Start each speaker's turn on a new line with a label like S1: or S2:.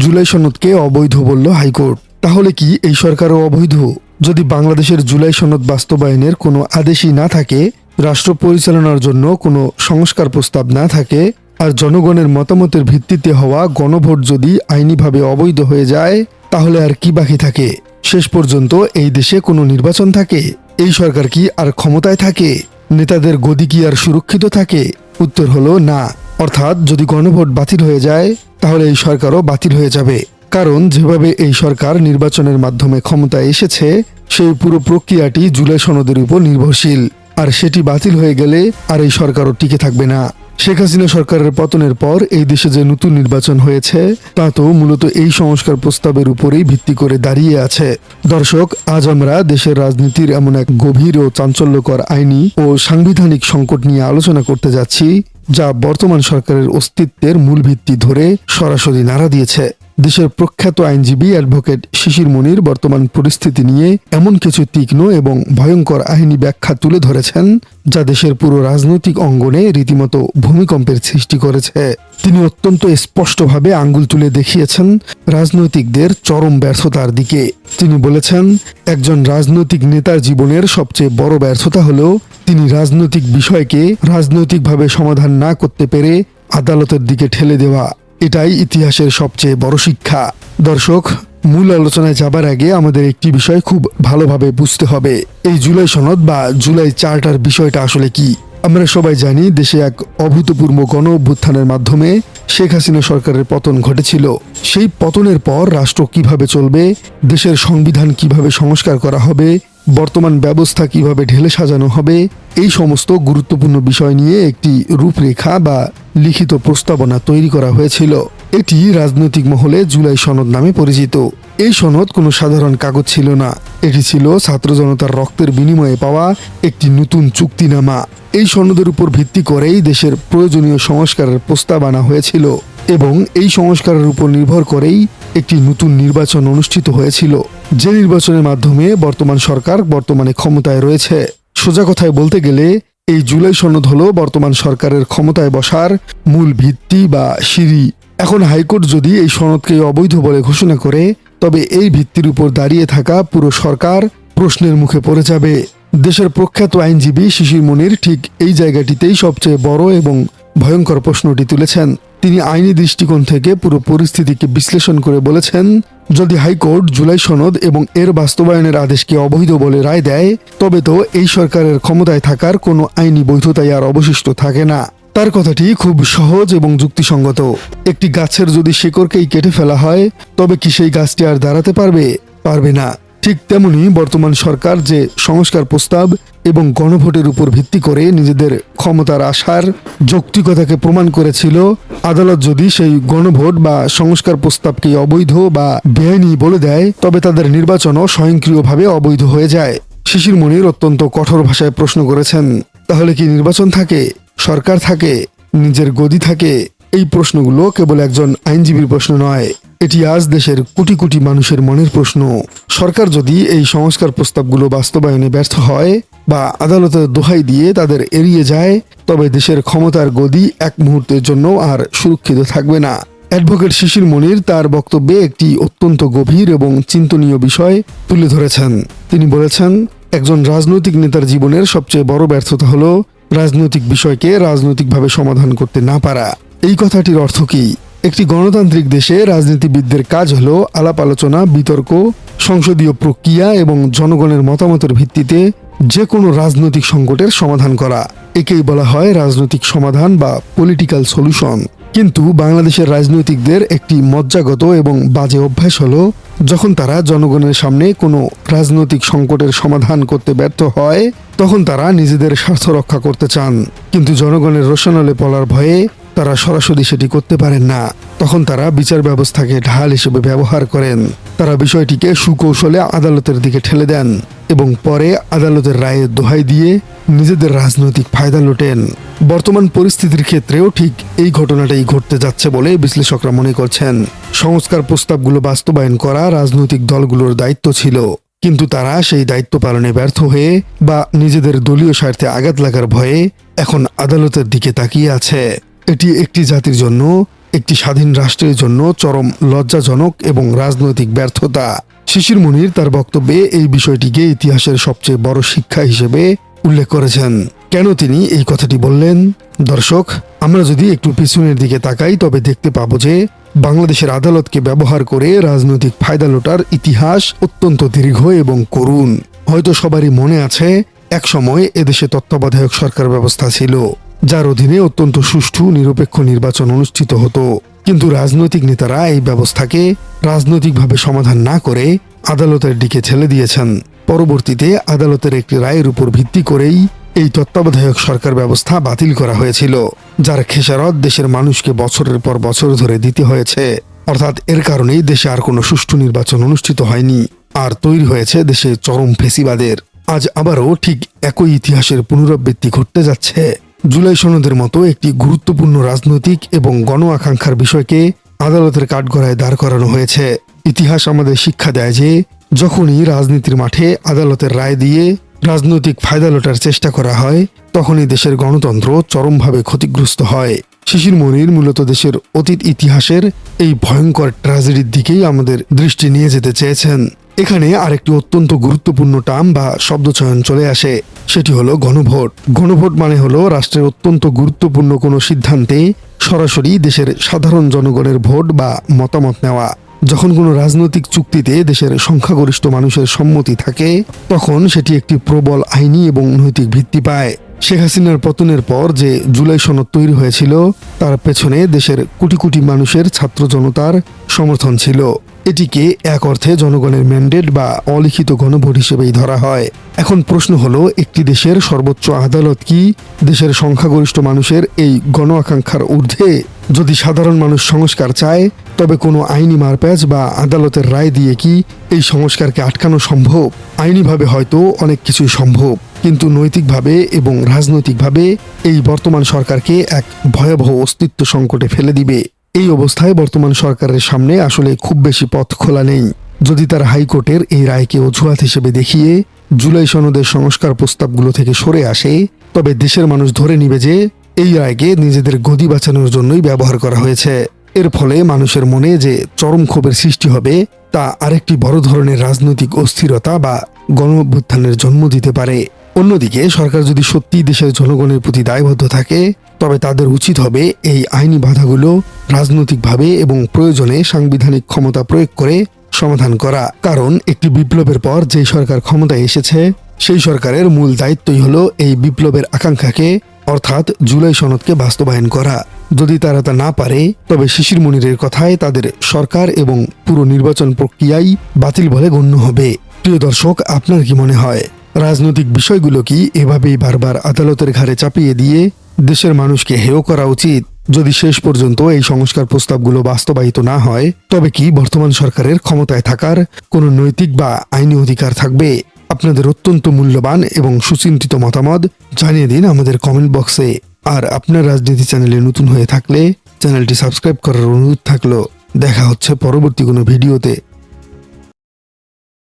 S1: জুলাই সনদকে অবৈধ বলল হাইকোর্ট। তাহলে কি এই সরকারও অবৈধ? যদি বাংলাদেশের জুলাই সনদ বাস্তবায়নের কোনো আদেশই না থাকে, রাষ্ট্র পরিচালনার জন্য কোনো সংস্কার প্রস্তাব না থাকে, আর জনগণের মতামতের ভিত্তিতে হওয়া গণভোট যদি আইনিভাবে অবৈধ হয়ে যায়, তাহলে আর কি বাকি থাকে? শেষ পর্যন্ত এই দেশে কোনো নির্বাচন থাকে? এই সরকার কি আর ক্ষমতায় থাকে? নেতাদের গদি কি আর সুরক্ষিত থাকে? উত্তর হলো না। অর্থাৎ যদি গণভোট বাতিল হয়ে যায়, তাহলে এই সরকারও বাতিল হয়ে যাবে। কারণ যেভাবে এই সরকার নির্বাচনের মাধ্যমে ক্ষমতায় এসেছে, সেই পুরো প্রক্রিয়াটি জুলাই সনদের উপর নির্ভরশীল। আর সেটি বাতিল হয়ে গেলে আর এই সরকারও টিকে থাকবে না। শেখ হাসিনা সরকারের পতনের পর এই দেশে যে নতুন নির্বাচন হয়েছে, তা তো মূলত এই সংস্কার প্রস্তাবের উপরেই ভিত্তি করে দাঁড়িয়ে আছে। দর্শক, আজ আমরা দেশের রাজনীতির এমন এক গভীর ও চাঞ্চল্যকর আইনি ও সাংবিধানিক সংকট নিয়ে আলোচনা করতে যাচ্ছি, যা বর্তমান সরকারের অস্তিত্বের মূল ভিত্তি ধরে সরাসরি নাড়া দিয়েছে। দেশের প্রখ্যাত আইনজীবী অ্যাডভোকেট শিশির মনির বর্তমান পরিস্থিতি নিয়ে এমন কিছু তীক্ষ্ণ এবং ভয়ঙ্কর আইনি ব্যাখ্যা তুলে ধরেছেন, যা দেশের পুরো রাজনৈতিক অঙ্গনে রীতিমতো ভূমিকম্পের সৃষ্টি করেছে। তিনি অত্যন্ত স্পষ্টভাবে আঙ্গুল তুলে দেখিয়েছেন রাজনৈতিকদের চরম ব্যর্থতার দিকে। তিনি বলেছেন, একজন রাজনৈতিক নেতার জীবনের সবচেয়ে বড় ব্যর্থতা হলো তিনি রাজনৈতিক বিষয়কে রাজনৈতিকভাবে সমাধান না করতে পেরে আদালতের দিকে ঠেলে দেওয়া। এটাই ইতিহাসের সবচেয়ে বড় শিক্ষা। দর্শক, মূল আলোচনায় যাবার আগে আমাদের একটি বিষয় খুব ভালোভাবে বুঝতে হবে। এই জুলাই সনদ বা জুলাই চার্টার বিষয়টা আসলে কি? আমরা সবাই জানি, দেশে এক অভূতপূর্ব গণ অভ্যুত্থানের মাধ্যমে শেখ হাসিনা সরকারের পতন ঘটেছিল। সেই পতনের পর রাষ্ট্র কিভাবে চলবে, দেশের সংবিধান কিভাবে সংস্কার করা হবে, বর্তমান ব্যবস্থা কিভাবে ঢেলে সাজানো হবে, এই সমস্ত গুরুত্বপূর্ণ বিষয় নিয়ে একটি রূপরেখা বা লিখিত প্রস্তাবনা তৈরি করা হয়েছিল। এটি রাজনৈতিক মহলে জুলাই সনদ নামে পরিচিত। এই সনদ কোনো সাধারণ কাগজ ছিল না, এটি ছিল ছাত্র জনতার রক্তের বিনিময়ে পাওয়া একটি নতুন চুক্তিনামা। এই সনদের উপর ভিত্তি করেই দেশের প্রয়োজনীয় সংস্কারের প্রস্তাব আনা হয়েছিল এবং এই সংস্কারের উপর নির্ভর করেই একটি নতুন নির্বাচন অনুষ্ঠিত হয়েছিল, যে নির্বাচনের মাধ্যমে বর্তমান সরকার বর্তমানে ক্ষমতায় রয়েছে। সোজা কথায় বলতে গেলে এই জুলাই সনদ হলো বর্তমান সরকারের ক্ষমতায় বসার মূল ভিত্তি বা সিঁড়ি। এখন হাইকোর্ট যদি এই সনদকে অবৈধ বলে ঘোষণা করে, তবে এই ভিত্তির উপর দাঁড়িয়ে থাকা পুরো সরকার প্রশ্নের মুখে পড়ে যাবে। দেশের প্রখ্যাত আইনজীবী শিশির মনির ঠিক এই জায়গাটিতেই সবচেয়ে বড় এবং ভয়ঙ্কর প্রশ্নটি তুলেছেন। তিনি আইনি দৃষ্টিকোণ থেকে পুরো পরিস্থিতিকে বিশ্লেষণ করে বলেছেন, যদি হাইকোর্ট জুলাই সনদ এবং এর বাস্তবায়নের আদেশকে অবৈধ বলে রায় দেয়, তবে তো এই সরকারের ক্ষমতায় থাকার কোনো আইনি বৈধতাই আর অবশিষ্ট থাকে না। তার কথাটি খুব সহজ এবং যুক্তিসঙ্গত। একটি গাছের যদি শিকড়কেই কেটে ফেলা হয়, তবে কি সেই গাছটি আর দাঁড়াতে পারবে? পারবে না। ঠিক তেমনি বর্তমান সরকার যে সংস্কার প্রস্তাব এবং গণভোটের উপর ভিত্তি করে নিজেদের ক্ষমতার আশার যৌক্তিকতাকে প্রমাণ করেছিল, আদালত যদি সেই গণভোট বা সংস্কার প্রস্তাবকে অবৈধ বা বেআইনি বলে দেয়, তবে তাদের নির্বাচনও স্বয়ংক্রিয়ভাবে অবৈধ হয়ে যায়। শিশির মনির অত্যন্ত কঠোর ভাষায় প্রশ্ন করেছেন, তাহলে কি নির্বাচন থাকে, সরকার থাকে, নিজের গদি থাকে? এই প্রশ্নগুলো কেবল একজন আইনজীবীর প্রশ্ন নয়, এটি আজ দেশের কোটি কোটি মানুষের মনের প্রশ্ন। সরকার যদি এই সংস্কার প্রস্তাবগুলো বাস্তবায়নে ব্যর্থ হয় বা আদালতের দোহাই দিয়ে তাদের এড়িয়ে যায়, তবে দেশের ক্ষমতার গদি এক মুহূর্তের জন্য আর সুরক্ষিত থাকবে না। অ্যাডভোকেট শিশির মনির তার বক্তব্যে একটি অত্যন্ত গভীর এবং চিন্তনীয় বিষয় তুলে ধরেছেন। তিনি বলেছেন, একজন রাজনৈতিক নেতার জীবনের সবচেয়ে বড় ব্যর্থতা হলো রাজনৈতিক বিষয়কে রাজনৈতিকভাবে সমাধান করতে না পারা। এই কথাটির অর্থ কি? একটি গণতান্ত্রিক দেশে রাজনীতিবিদদের কাজ হলো আলাপ আলোচনা, বিতর্ক, সংসদীয় প্রক্রিয়া এবং জনগণের মতামতের ভিত্তিতে যে কোনো রাজনৈতিক সংকটের সমাধান করা। একেই বলা হয় রাজনৈতিক সমাধান বা পলিটিক্যাল সলিউশন। কিন্তু বাংলাদেশের রাজনৈতিকদের একটি মজ্জাগত এবং বাজে অভ্যাস হলো, যখন তারা জনগণের সামনে কোনো রাজনৈতিক সংকটের সমাধান করতে ব্যর্থ হয়, তখন তারা নিজেদের স্বার্থ রক্ষা করতে চান, কিন্তু জনগণের রোষানলে পড়ার ভয়ে তারা সরাসরি সেটি করতে পারেন না। তখন তারা বিচার ব্যবস্থাকে ঢাল হিসেবে ব্যবহার করেন। তারা বিষয়টিকে সুকৌশলে আদালতের দিকে ঠেলে দেন এবং পরে আদালতের রায়ের দোহাই দিয়ে নিজেদের রাজনৈতিক ফায়দা লোটেন। বর্তমান পরিস্থিতির ক্ষেত্রেও ঠিক এই ঘটনাটাই ঘটতে যাচ্ছে বলে বিশ্লেষকরা মনে করছেন। সংস্কার প্রস্তাবগুলো বাস্তবায়ন করা রাজনৈতিক দলগুলোর দায়িত্ব ছিল, কিন্তু তারা সেই দায়িত্ব পালনে ব্যর্থ হয়ে বা নিজেদের দলীয় স্বার্থে আঘাত লাগার ভয়ে এখন আদালতের দিকে তাকিয়ে আছে। এটি একটি জাতির জন্য একটি স্বাধীন রাষ্ট্রের জন্য চরম লজ্জাজনক এবং রাজনৈতিক ব্যর্থতা। শিশির মুনির তার বক্তব্যে এই বিষয়টিকে ইতিহাসের সবচেয়ে বড় শিক্ষা হিসেবে উল্লেখ করেছেন। কেন তিনি এই কথাটি বললেন? দর্শক, আমরা যদি একটু পিছনের দিকে তাকাই তবে দেখতে পাবো যে বাংলাদেশের আদালতকে ব্যবহার করে রাজনৈতিক ফায়দা লোটার ইতিহাস অত্যন্ত দীর্ঘ এবং করুণ। হয়তো সবারই মনে আছে, একসময় এদেশে তত্ত্বাবধায়ক সরকার ব্যবস্থা ছিল, যার অধীনে অত্যন্ত সুষ্ঠু নিরপেক্ষ নির্বাচন অনুষ্ঠিত হতো। কিন্তু রাজনৈতিক নেতারা এই ব্যবস্থাকে রাজনৈতিকভাবে সমাধান না করে আদালতের দিকে ঠেলে দিয়েছেন। পরবর্তীতে আদালতের একটি রায়ের উপর ভিত্তি করেই এই তত্ত্বাবধায়ক সরকার ব্যবস্থা বাতিল করা হয়েছিল, যার খেসারত দেশের মানুষকে বছরের পর বছর ধরে দিতে হয়েছে। অর্থাৎ এর কারণেই দেশে আর কোনো সুষ্ঠু নির্বাচন অনুষ্ঠিত হয়নি, আর তৈরি হয়েছে দেশে চরম ফেসিবাদের। আজ আবারও ঠিক একই ইতিহাসের পুনরাবৃত্তি ঘটতে যাচ্ছে। জুলাই সনদের মতো একটি গুরুত্বপূর্ণ রাজনৈতিক এবং গণ আকাঙ্ক্ষার বিষয়কে আদালতের কাঠগড়ায় দাঁড় করানো হয়েছে। ইতিহাস আমাদের শিক্ষা দেয় যে যখনই রাজনীতির মাঠে আদালতের রায় দিয়ে রাজনৈতিক ফায়দা লোটার চেষ্টা করা হয়, তখনই দেশের গণতন্ত্র চরমভাবে ক্ষতিগ্রস্ত হয়। শিশির মুনির মূলত দেশের অতীত ইতিহাসের এই ভয়ঙ্কর ট্র্যাজেডির দিকেই আমাদের দৃষ্টি নিয়ে যেতে চেয়েছেন। এখানে আরেকটি অত্যন্ত গুরুত্বপূর্ণ টার্ম বা শব্দচয়ন চলে আসে, সেটি হলো গণভোট। গণভোট মানে হলো রাষ্ট্রের অত্যন্ত গুরুত্বপূর্ণ কোনো সিদ্ধান্তে সরাসরি দেশের সাধারণ জনগণের ভোট বা মতামত নেওয়া। যখন কোনো রাজনৈতিক চুক্তিতে দেশের সংখ্যাগরিষ্ঠ মানুষের সম্মতি থাকে, তখন সেটি একটি প্রবল আইনি এবং নৈতিক ভিত্তি পায়। শেখ হাসিনার পতনের পর যে জুলাই সনদ তৈরি হয়েছিল, তার পেছনে দেশের কোটি কোটি মানুষের ছাত্র জনতার সমর্থন ছিল। এটিকে এক অর্থে জনগণের ম্যান্ডেট বা অলিখিত গণভোট হিসেবেই ধরা হয়। এখন প্রশ্ন হলো, একটি দেশের সর্বোচ্চ আদালত কি দেশের সংখ্যাগরিষ্ঠ মানুষের এই গণ আকাঙ্ক্ষার ঊর্ধ্বে? যদি সাধারণ মানুষ সংস্কার চায়, তবে কোনো আইনি মারপ্যাচ বা আদালতের রায় দিয়ে কি এই সংস্কারকে আটকানো সম্ভব? আইনিভাবে হয়তো অনেক কিছুই সম্ভব, কিন্তু নৈতিকভাবে এবং রাজনৈতিকভাবে এই বর্তমান সরকারকে এক ভয়াবহ অস্তিত্ব সংকটে ফেলে দিবে। এই অবস্থায় বর্তমান সরকারের সামনে আসলে খুব বেশি পথ খোলা নেই। যদি তার হাইকোর্টের এই রায়কে অজুহাত হিসেবে দেখিয়ে জুলাই সনদের সংস্কার প্রস্তাবগুলো থেকে সরে আসে, তবে দেশের মানুষ ধরে নিবে যে এই রায়কে নিজেদের গদি বাঁচানোর জন্যই ব্যবহার করা হয়েছে। এর ফলে মানুষের মনে যে চরম ক্ষোভের সৃষ্টি হবে, তা আরেকটি বড় ধরনের রাজনৈতিক অস্থিরতা বা গণ অভ্যুত্থানের জন্ম দিতে পারে। অন্যদিকে সরকার যদি সত্যি দেশের জনগণের প্রতি দায়বদ্ধ থাকে, তবে তাদের উচিত হবে এই আইনি বাধাগুলো রাজনৈতিকভাবে এবং প্রয়োজনে সাংবিধানিক ক্ষমতা প্রয়োগ করে সমাধান করা। কারণ একটি বিপ্লবের পর যে সরকার ক্ষমতায় এসেছে, সেই সরকারের মূল দায়িত্বই হলো এই বিপ্লবের আকাঙ্ক্ষাকে, অর্থাৎ জুলাই সনদকে বাস্তবায়ন করা। যদি তারা তা না পারে, তবে শিশির মুনিরের কথায় তাদের সরকার এবং পুরো নির্বাচন প্রক্রিয়াই বাতিল বলে গণ্য হবে। প্রিয় দর্শক, আপনার কি মনে হয়, রাজনৈতিক বিষয়গুলো কি এভাবেই বারবার আদালতের ঘাড়ে চাপিয়ে দিয়ে দেশের মানুষকে হেয় করা উচিত? যদি শেষ পর্যন্ত এই সংস্কার প্রস্তাবগুলো বাস্তবায়িত না হয়, তবে কি বর্তমান সরকারের ক্ষমতায় থাকার কোনো নৈতিক বা আইনি অধিকার থাকবে? আপনাদের অত্যন্ত মূল্যবান এবং সুচিন্তিত মতামত জানিয়ে দিন আমাদের কমেন্ট বক্সে। আর আপনার রাজনীতি চ্যানেলে নতুন হয়ে থাকলে চ্যানেলটি সাবস্ক্রাইব করার অনুরোধ থাকলো। দেখা হচ্ছে পরবর্তী কোনো ভিডিওতে।